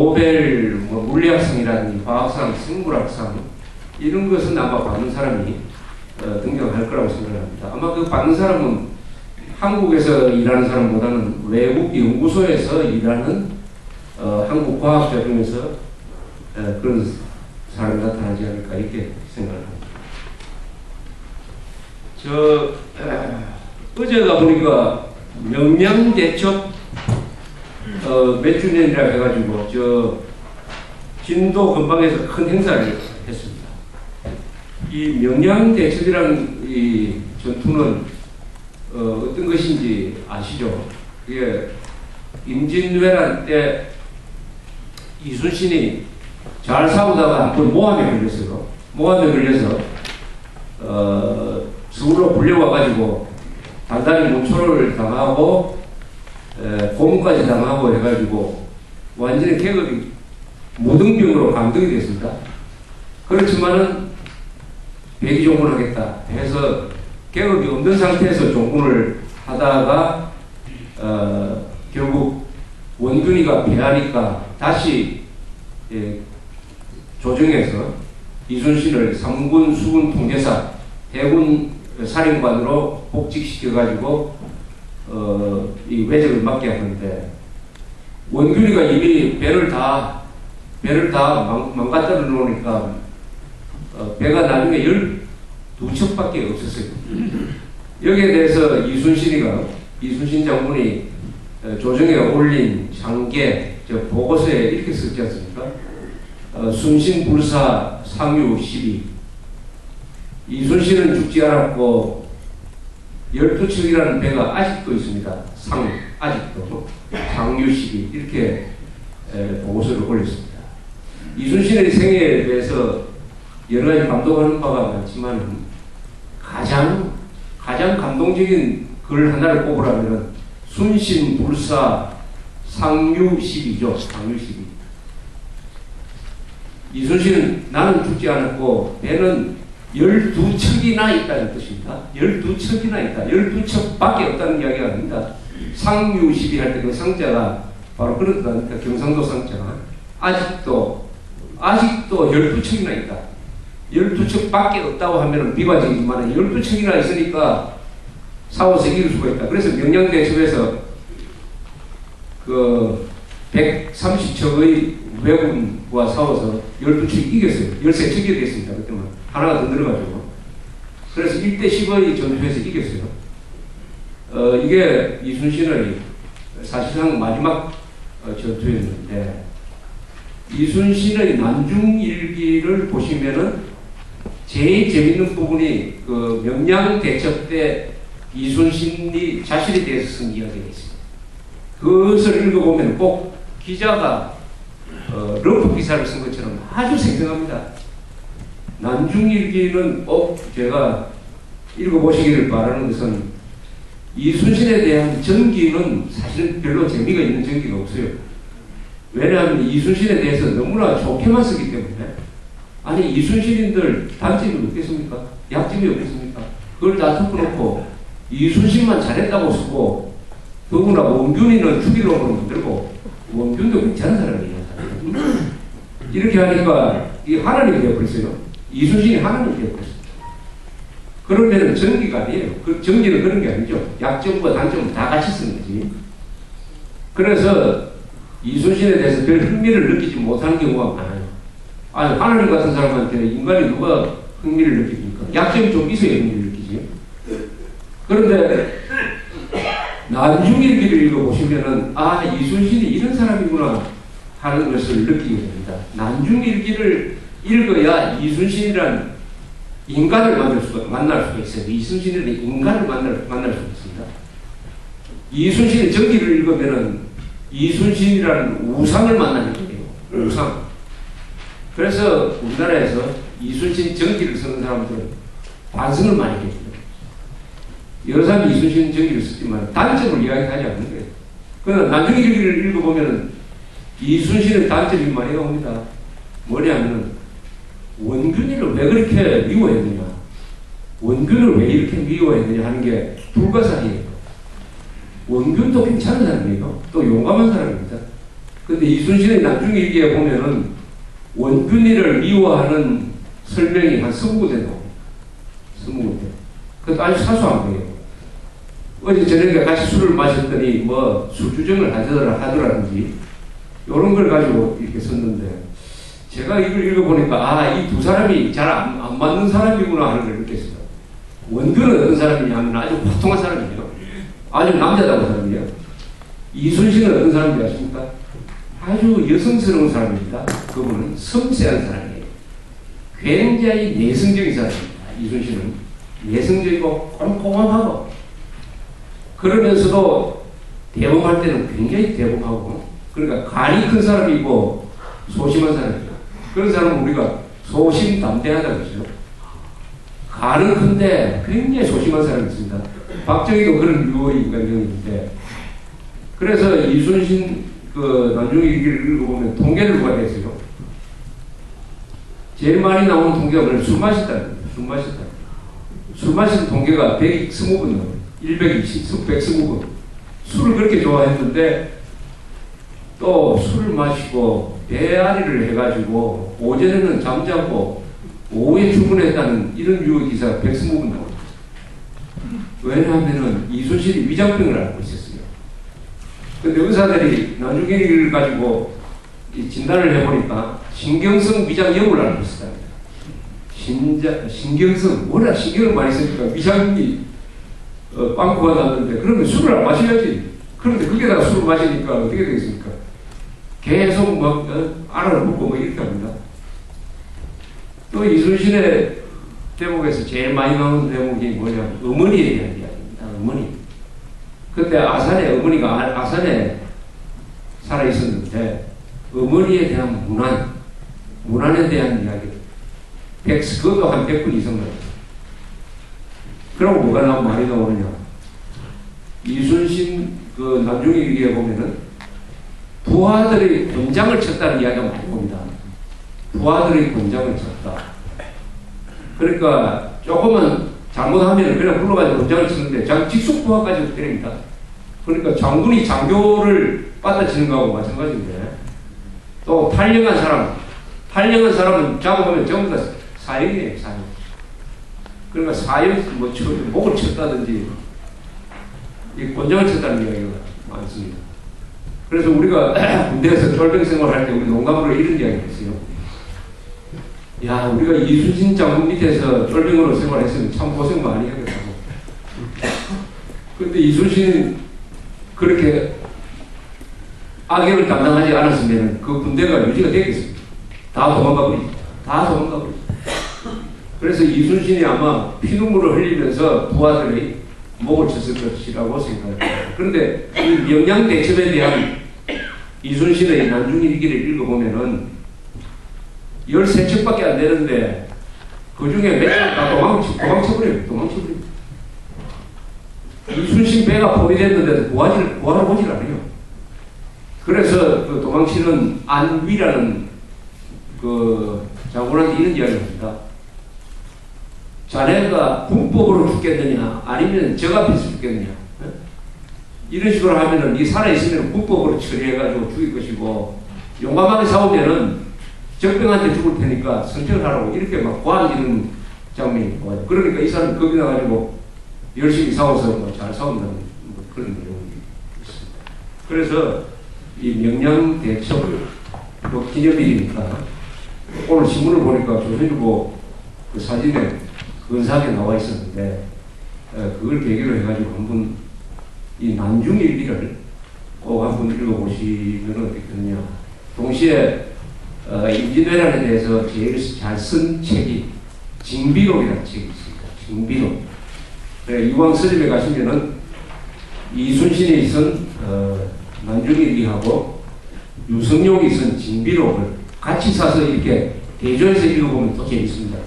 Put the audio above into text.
노벨 뭐 물리학상이라든지 과학상, 생물학상 이런 것은 아마 받는 사람이 등장할 거라고 생각합니다. 아마 그 받는 사람은 한국에서 일하는 사람보다는 외국 연구소에서 일하는 한국 과학자 중에서 그런 사람이 나타나지 않을까 이렇게 생각을 합니다. 어제가 보니까 명량대첩 몇 주년이라 해가지고 진도 근방에서 큰 행사를 했습니다. 이 명량대첩이라는 이 전투는 어떤 것인지 아시죠? 그게 임진왜란 때 이순신이 잘 싸우다가 한번 모함에 걸렸어요. 모함에 걸려서 서울로 불려와가지고 단단히 문초를 당하고 고문까지 당하고 해가지고 완전히 계급이 무등병으로 감독이 됐습니다. 그렇지만은 백의종군하겠다 해서 계급이 없는 상태에서 종군을 하다가 결국 원균이가 패하니까 다시 조정해서 이순신을 삼군 수군 통제사 해군 사령관으로 복직시켜가지고 이 외적을 맡게 하는데 원균이가 이미 배를 다 망가뜨려 놓으니까 배가 나중에 12척밖에 없었어요. 여기에 대해서 이순신 장군이 조정에 올린 장계 보고서에 이렇게 썼지 않습니까? 순신불사 상유 12. 이순신은 죽지 않았고 12척이라는 배가 아직도 있습니다. 아직도 상유 12 이렇게 보고서를 올렸습니다. 이순신의 생애에 대해서 여러 가지 감동하는 바가 많지만 가장 감동적인 글 하나를 꼽으라면 순신불사 상유 12죠. 상유 12. 이순신은 나는 죽지 않았고 배는 12척이나 있다는 뜻입니다. 12척이나 있다. 12척밖에 없다는 이야기가 아닙니다. 상유 12 할 때 그 상자가 바로 그런 뜻 아닙니까? 경상도 상자가 아직도 12척이나 있다. 12척밖에 없다고 하면 비관적이지만 12척이나 있으니까 싸워서 이길 수가 있다. 그래서 명량대첩에서 그 130척의 왜군과 싸워서 12척이 이겼어요. 13척이 됐습니다. 그때만 하나가 더 늘어가지고. 그래서 1대 10의 전투에서 이겼어요. 이게 이순신의 사실상 마지막 전투였는데 이순신의 난중일기를 보시면은 제일 재밌는 부분이 그 명량대첩 때 이순신이 자신에 대해서 쓴 이야기가 있습니다. 그것을 읽어보면 꼭 기자가 러프 기사를 쓴 것처럼 아주 생생합니다. 난중일기는 꼭 제가 읽어보시기를 바라는 것은 이순신에 대한 전기는 사실 별로 재미가 있는 전기가 없어요. 왜냐하면 이순신에 대해서 너무나 좋게만 쓰기 때문에. 아니 이순신인들 단점이 없겠습니까? 약점이 없겠습니까? 그걸 다 덮어놓고 이순신만 잘했다고 쓰고 더구나 원균이는 죽이려고 만들고 원균도 괜찮은 사람이에요. 이렇게 하니까 이 하나님이 되어버렸어요. 이순신이 하나님이 되어버렸어요. 그러면 정기가 아니에요. 그 정기는 그런 게 아니죠. 약점과 단점을 다 같이 쓰는 거지. 그래서 이순신에 대해서 별 흥미를 느끼지 못하는 경우가 많아요. 아니, 하나님 같은 사람한테 인간이 누가 흥미를 느낍니까? 약점이 좀 있어야 흥미를 느끼지. 그런데 난중일기를 읽어보시면은 이순신이 이런 사람이구나 하는 것을 느끼게 됩니다. 난중일기를 읽어야 이순신이란 인간을 만날 수가 있어요. 이순신이란 인간을 만날 수가 있습니다. 이순신의 전기를 읽으면은 이순신이라는 우상을 만나는 거예요. 우상. 그래서 우리나라에서 이순신 전기를 쓰는 사람들은 반성을 많이 했습니다. 여러 사람이 이순신 전기를 쓰지만 단점을 이야기하지 않는 거예요. 그러나 난중일기를 읽어보면 이순신의 단점이 많이 나옵니다. 뭐냐면 원균이를 왜 그렇게 미워했느냐, 원균을 왜 이렇게 미워했느냐 하는 게 불가사의예요. 원균도 괜찮은 사람이에요. 또 용감한 사람입니다. 근데 이순신의 난중일기에 보면은 원균이를 미워하는 설명이 한 20군데 나옵니다. 20군데. 그것도 아주 사소한 거예요. 어제 저녁에 같이 술을 마셨더니 뭐 술주정을 하더라든지 이런 걸 가지고 이렇게 썼는데 제가 이걸 읽어보니까 이 두 사람이 잘 안 맞는 사람이구나 하는 걸 느꼈어요. 원균은 어떤 사람이냐면 아주 보통한 사람이에요. 아주 남자다운 사람이에요. 이순신은 어떤 사람인지 아십니까? 아주 여성스러운 사람입니다. 그분은 섬세한 사람이에요. 굉장히 내성적인 사람입니다. 이순신은 내성적이고 꼼꼼하고 그러면서도 대범할 때는 굉장히 대범하고 그러니까 간이 큰 사람이고 소심한 사람이에요. 그런 사람은 우리가 소심담대하다고 그러죠. 간은 큰데 굉장히 소심한 사람이 있습니다. 박정희도 그런 유의 인간형인데 그래서 이순신 그 난중일기를 읽어보면 통계를 보게 됐어요. 제일 많이 나오는 통계가 뭐냐면 술 마셨다는 거예요. 술 마셨다. 술 마신 통계가 120번 나와요. 120번. 술을 그렇게 좋아했는데 또 술을 마시고 배앓이를 해가지고 오전에는 잠자고 오후에 출근했다는 이런 유의 기사가 120번 나옵니다. 왜냐하면은 이순신이 위장병을 앓고 있었어요. 근데 의사들이 난중일기를 가지고 진단을 해보니까 신경성 위장염을 앓고 있었답니다. 신경성, 워낙 신경을 많이 쓰니까 위장이 빵꾸가 났는데 그러면 술을 안 마셔야지. 그런데 거기다가 술을 마시니까 어떻게 되겠습니까? 계속 막 알아먹고 뭐 이렇게 합니다. 또 이순신의 대목에서 제일 많이 나오는 대목이 뭐냐면 어머니에 대한 이야기입니다. 어머니. 그때 어머니가 아산에 살아있었는데 어머니에 대한 문안에 대한 이야기. 그것도 한 100분 이상 나와요. 그러고 뭐가 많이 나오느냐. 이순신 그 난중일기에 보면은 부하들의 권장을 쳤다는 이야기가 많이 봅니다. 부하들의 권장을 쳤다. 그러니까 조금은 잘못하면 그냥 불러가지고 권장을 치는데 직속 부하까지 때립니다. 그러니까 장군이 장교를 받아치는 거하고 마찬가지인데 또 탈영한 사람은 잡아보면 전부 다 사형이에요. 사형. 그러니까 사형 목을 쳤다든지 이 권장을 쳤다는 이야기가 많습니다. 그래서 우리가 군대에서 쫄병 생활할 때 우리 농담으로 이런 이야기를 했어요. 야, 우리가 이순신 장군 밑에서 쫄병으로 생활했으면 참 고생 많이 하겠다고. 근데 이순신은 그렇게 악역을 담당하지 않았으면 그 군대가 유지가 되겠습니다. 다 도망가고 있죠. 그래서 이순신이 아마 피눈물을 흘리면서 부하들의 목을 쳤을 것이라고 생각합니다. 그런데 이 명량대첩에 대한 이순신의 난중일기를 읽어보면은 13척밖에 안 되는데 그 중에 몇 척 다 도망쳐버려요. 이순신 배가 포위됐는데도 구하러 오질 않아요. 그래서 그 도망치는 안위라는 그 장군한테 이런 이야기를 합니다. 자네가 군법으로 죽겠느냐 아니면 적 앞에서 죽겠느냐. 이런 식으로 하면은 이 살아있으면 군법으로 처리해가지고 죽일 것이고 용감하게 싸우면은 적병한테 죽을 테니까 선택을 하라고 이렇게 막 고함지는 장면이 나와요. 그러니까 이 사람이 겁이 나가지고 열심히 싸워서 잘 싸운다는 그런 내용이 있습니다. 그래서 이 명량대첩 기념일이니까 오늘 신문을 보니까 조선일보 그 사진에 근사하게 나와 있었는데 그걸 계기로 해가지고 한번 이 난중일기를 꼭 한번 읽어보시면 어떻겠느냐. 동시에 임진왜란에 대해서 제일 잘 쓴 책이 징비록이라는 책이 있습니다. 징비록. 이왕 서점에 가시면은 이순신이 쓴 난중일기하고 유성룡이 쓴 징비록을 같이 사서 이렇게 대조해서 읽어보면 또 재밌습니다.